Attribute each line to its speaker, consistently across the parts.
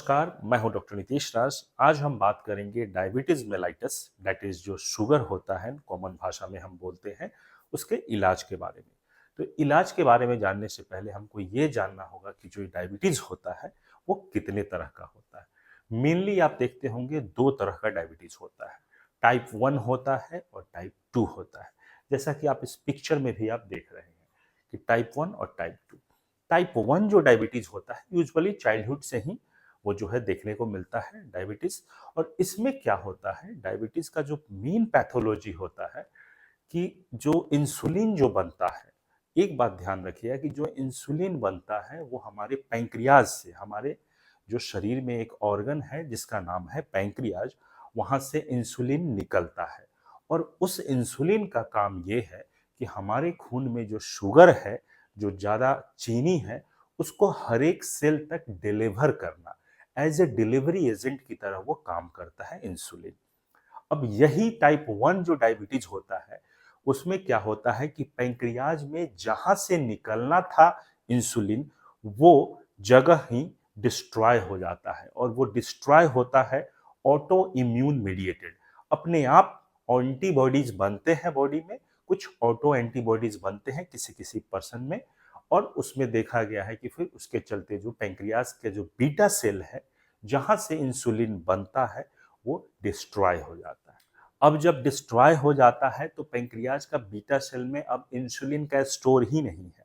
Speaker 1: नमस्कार, मैं हूं डॉक्टर नीतीश राज। आज हम बात करेंगे डायबिटीज मेलाइटस, दैट इज जो शुगर होता है, कॉमन भाषा में हम बोलते हैं, उसके इलाज के बारे में। तो इलाज के बारे में जानने से पहले हमको ये जानना होगा कि जो डायबिटीज होता है वो कितने तरह का होता है। मेनली आप देखते होंगे दो तरह का डायबिटीज होता है, टाइप 1 होता है और टाइप 2 होता है। जैसा कि आप इस पिक्चर में भी आप देख रहे हैं कि टाइप 1 और टाइप 2। टाइप 1 जो डायबिटीज होता है यूजुअली चाइल्डहुड से ही वो जो है देखने को मिलता है डायबिटीज। और इसमें क्या होता है, डायबिटीज का जो मेन पैथोलॉजी होता है कि जो इंसुलिन जो बनता है, एक बात ध्यान रखिएगा कि जो इंसुलिन बनता है वो हमारे पैंक्रियाज से, हमारे जो शरीर में एक ऑर्गन है जिसका नाम है पैंक्रियाज, वहां से इंसुलिन निकलता है। और उस इंसुलिन का काम ये है कि हमारे खून में जो शुगर है, जो ज़्यादा चीनी है, उसको हर एक सेल तक डिलीवर करना, एज ए डिलीवरी एजेंट की तरह वो काम करता है इंसुलिन। अब यही टाइप 1 जो डायबिटीज होता है, उसमें क्या होता है कि पैंक्रियाज में जहां से निकलना था इंसुलिन, वो जगह ही डिस्ट्रॉय हो जाता है। और वो डिस्ट्रॉय होता है ऑटो इम्यून मीडिएटेड। अपने आप एंटीबॉडीज बनते हैं बॉडी में, कुछ ऑटो एंटीबॉडीज बनते हैं किसी किसी पर्सन में। और उसमें देखा गया है कि फिर उसके चलते जो पैंक्रियाज के जो बीटा सेल है, जहां से इंसुलिन बनता है, वो डिस्ट्रॉय हो जाता है। अब जब डिस्ट्रॉय हो जाता है तो पैंक्रियाज का बीटा सेल में अब इंसुलिन का स्टोर ही नहीं है।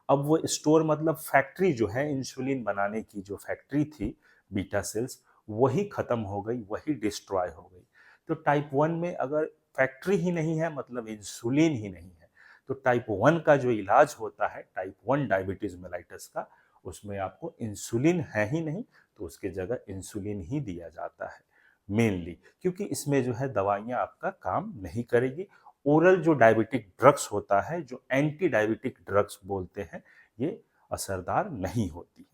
Speaker 1: अब वो स्टोर मतलब फैक्ट्री जो है इंसुलिन बनाने की, जो फैक्ट्री थी बीटा सेल्स, वही खत्म हो गई, वही डिस्ट्रॉय हो गई। तो टाइप 1 में अगर फैक्ट्री ही नहीं है, मतलब इंसुलिन ही नहीं है, तो टाइप 1 का जो इलाज होता है, टाइप 1 डायबिटीज मेलाइटस का, उसमें आपको इंसुलिन है ही नहीं, तो उसके जगह इंसुलिन ही दिया जाता है मेनली, क्योंकि इसमें जो है दवाइयां आपका काम नहीं करेगी। ओरल जो डायबिटिक ड्रग्स होता है, जो एंटी डायबिटिक ड्रग्स बोलते हैं, ये असरदार नहीं होती।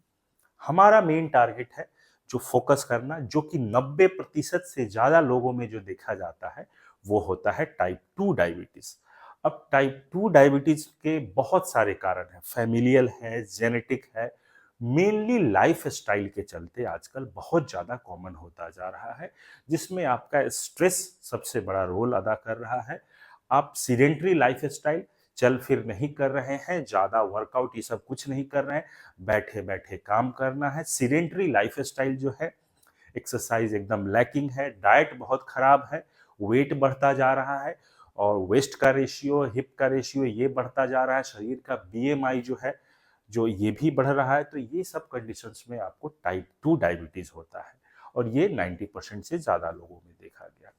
Speaker 1: हमारा मेन टारगेट है जो फोकस करना, जो कि 90% से ज्यादा लोगों में जो देखा जाता है, वो होता है टाइप 2 डायबिटीज। अब टाइप 2 डायबिटीज के बहुत सारे कारण हैं, फैमिलियल है, जेनेटिक है, मेनली लाइफ स्टाइल के चलते आजकल बहुत ज्यादा कॉमन होता जा रहा है, जिसमें आपका स्ट्रेस सबसे बड़ा रोल अदा कर रहा है। आप सीडेंटरी लाइफ स्टाइल, चल फिर नहीं कर रहे हैं, ज्यादा वर्कआउट ये सब कुछ नहीं कर रहे हैं, बैठे बैठे काम करना है, सीडेंटरी लाइफ स्टाइल जो है, एक्सरसाइज एकदम लैकिंग है, डाइट बहुत खराब है, वेट बढ़ता जा रहा है, और वेस्ट का रेशियो, हिप का रेशियो ये बढ़ता जा रहा है, शरीर का बीएमआई जो है, जो ये भी बढ़ रहा है। तो ये सब कंडीशंस में आपको टाइप 2 डायबिटीज होता है, और ये 90% से ज्यादा लोगों में देखा गया।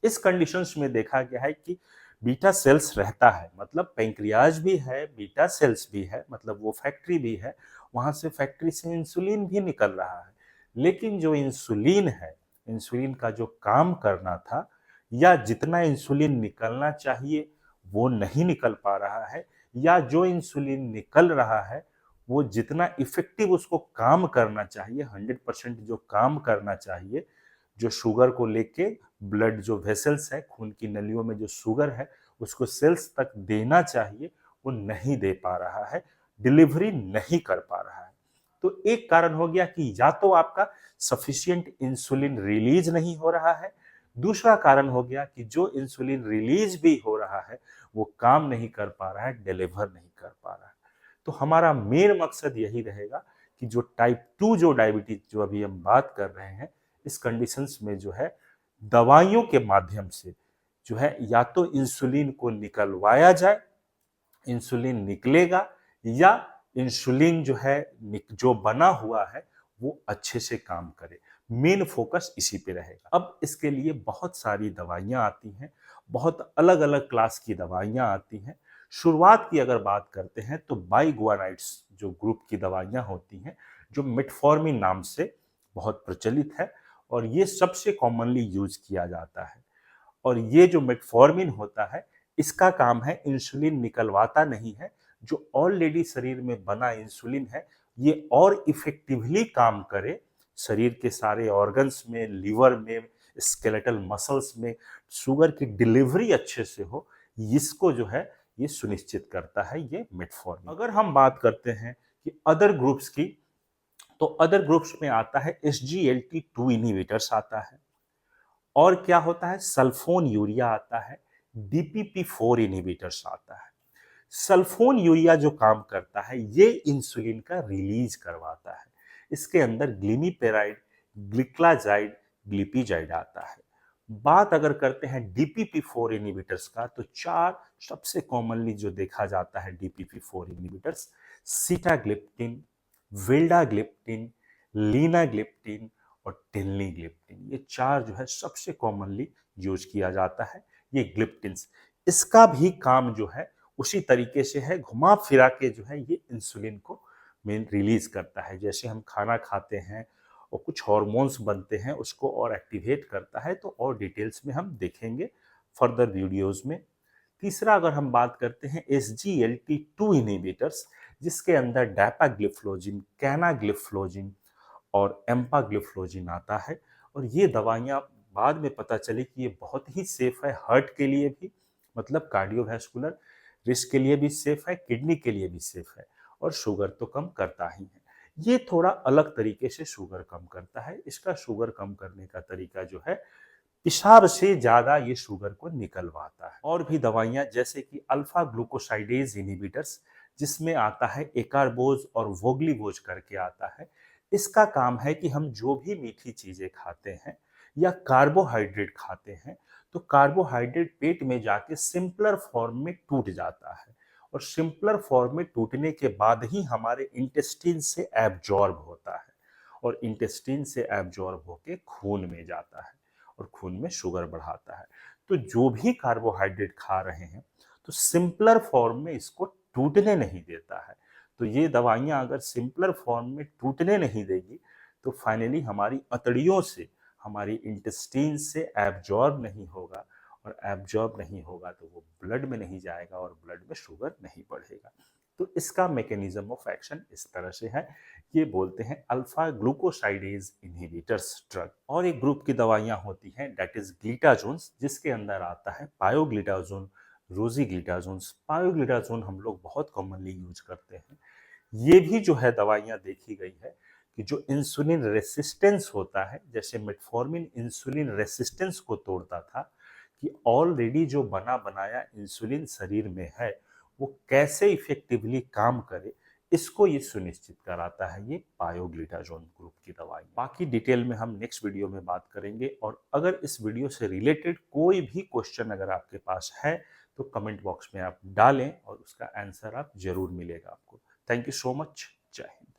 Speaker 1: इस कंडीशंस में देखा गया है कि बीटा सेल्स रहता है, मतलब पैंक्रियाज भी है, बीटा सेल्स भी है, मतलब वो फैक्ट्री भी है, वहां से फैक्ट्री से इंसुलिन भी निकल रहा है। लेकिन जो इंसुलिन है, इंसुलिन का जो काम करना था, या जितना इंसुलिन निकलना चाहिए, वो नहीं निकल पा रहा है, या जो इंसुलिन निकल रहा है वो जितना इफेक्टिव उसको काम करना चाहिए, 100% जो काम करना चाहिए, जो शुगर को लेके ब्लड जो वेसल्स है, खून की नलियों में जो शुगर है, उसको सेल्स तक देना चाहिए, वो नहीं दे पा रहा है, डिलीवरी नहीं कर पा रहा है। तो एक कारण हो गया कि या तो आपका सफिशिएंट इंसुलिन रिलीज नहीं हो रहा है, दूसरा कारण हो गया कि जो इंसुलिन रिलीज भी हो रहा है वो काम नहीं कर पा रहा है, डिलीवर नहीं कर पा रहा है। तो हमारा मेन मकसद यही रहेगा कि जो टाइप 2 जो डायबिटीज जो अभी हम बात कर रहे हैं, इस कंडीशंस में जो है दवाइयों के माध्यम से जो है या तो इंसुलिन को निकलवाया जाए, इंसुलिन निकलेगा, या इंसुलिन जो है जो बना हुआ है वो अच्छे से काम करे। मेन फोकस इसी पे रहेगा। अब इसके लिए बहुत सारी दवाइयां आती हैं, बहुत अलग अलग क्लास की दवाइयां आती हैं। शुरुआत की अगर बात करते हैं तो बाइगुआनाइड्स जो ग्रुप की दवाइयां होती हैं, जो मेटफॉर्मिन नाम से बहुत प्रचलित है, और ये सबसे कॉमनली यूज किया जाता है। और ये जो मेटफॉर्मिन होता है, इसका काम है इंसुलिन निकलवाता नहीं है, जो ऑलरेडी शरीर में बना इंसुलिन है ये और इफेक्टिवली काम करे, शरीर के सारे ऑर्गन्स में, लीवर में, स्केलेटल मसल्स में शुगर की डिलीवरी अच्छे से हो, इसको जो है ये सुनिश्चित करता है ये मेटफॉर्मिन। अगर हम बात करते हैं कि अदर ग्रुप्स की, तो अदर ग्रुप्स में आता है SGLT2 इनहिबिटर्स आता है, और क्या होता है, सल्फोन यूरिया आता है, DPP4 इनहिबिटर्स आता है। सल्फोन यूरिया जो काम करता है, ये इंसुलिन का रिलीज करवाता है। इसके अंदर ग्लिमीपेराइड, ग्लिक्लाजाइड, ग्लिपिजाइड आता है। बात अगर करते हैं DPP4 इनहिबिटर्स का, तो चार सबसे कॉमनली जो देखा जाता है DPP4 inhibitors, sitagliptin, vildagliptin, linagliptin और टेलनीग्लिप्टिन, ये चार जो है सबसे कॉमनली यूज किया जाता है। ये ग्लिप्टिन्स, इसका भी काम जो है उसी तरीके से है, घुमा फिरा के जो है ये इंसुलिन को मेन रिलीज करता है। जैसे हम खाना खाते हैं और कुछ हार्मोन्स बनते हैं, उसको और एक्टिवेट करता है, तो और डिटेल्स में हम देखेंगे फर्दर वीडियोस में। तीसरा अगर हम बात करते हैं SGLT2 इनहिबिटर्स, जिसके अंदर डैपाग्लिफ्लोजिन, कैनाग्लिफ्लोजिन और एम्पाग्लिफ्लोजिन आता है। और ये दवाइयाँ बाद में पता चली कि ये बहुत ही सेफ है, हार्ट के लिए भी, मतलब कार्डियोवैस्कुलर रिस्क के लिए भी सेफ है, किडनी के लिए भी सेफ है, और शुगर तो कम करता ही है। ये थोड़ा अलग तरीके से शुगर कम करता है। इसका शुगर कम करने का तरीका जो है, पेशाब से ज्यादा ये शुगर को निकलवाता है। और भी दवाइयां जैसे कि अल्फा ग्लूकोसाइडेज इनहिबिटर्स, जिसमें आता है एकारबोज और वोग्लीवोज करके आता है। इसका काम है कि हम जो भी मीठी चीजें खाते हैं या कार्बोहाइड्रेट खाते हैं, तो कार्बोहाइड्रेट पेट में जाके सिंपलर फॉर्म में टूट जाता है, और सिंपलर फॉर्म में टूटने के बाद ही हमारे इंटेस्टिन से एब्जॉर्ब होता है, और इंटेस्टिन से एब्जॉर्ब होके खून में जाता है, और खून में शुगर बढ़ाता है। तो जो भी कार्बोहाइड्रेट खा रहे हैं, तो सिंपलर फॉर्म में इसको टूटने नहीं देता है। तो ये दवाइयाँ अगर सिंपलर फॉर्म में टूटने नहीं देगी, तो फाइनली हमारी अतड़ियों से, हमारी इंटेस्टाइन से एब्जॉर्ब नहीं होगा, और एब्जॉर्ब नहीं होगा तो वो ब्लड में नहीं जाएगा, और ब्लड में शुगर नहीं बढ़ेगा। तो इसका मैकेनिज्म ऑफ एक्शन इस तरह से है, ये बोलते हैं अल्फा ग्लूकोसाइडेज इनहिबिटर्स ड्रग। और एक ग्रुप की दवाइयां होती हैं, दैट इज ग्लिटाजोन्स, जिसके अंदर आता है पायोग्लिटाजोन, रोजीग्लिटाजोन्स। पायोग्लिटाजोन हम लोग बहुत कॉमनली यूज करते हैं। ये भी जो है दवाइयां देखी गई है कि जो इंसुलिन रेसिस्टेंस होता है, जैसे मेटफॉर्मिन इंसुलिन रेसिस्टेंस को तोड़ता था, कि ऑलरेडी जो बना बनाया इंसुलिन शरीर में है, वो कैसे इफेक्टिवली काम करे, इसको ये सुनिश्चित कराता है ये पायोग्लिटाजोन ग्रुप की दवाई। बाकी डिटेल में हम नेक्स्ट वीडियो में बात करेंगे। और अगर इस वीडियो से रिलेटेड कोई भी क्वेश्चन अगर आपके पास है, तो कमेंट बॉक्स में आप डालें, और उसका आंसर आप जरूर मिलेगा आपको। Thank you so much. जय हिंद।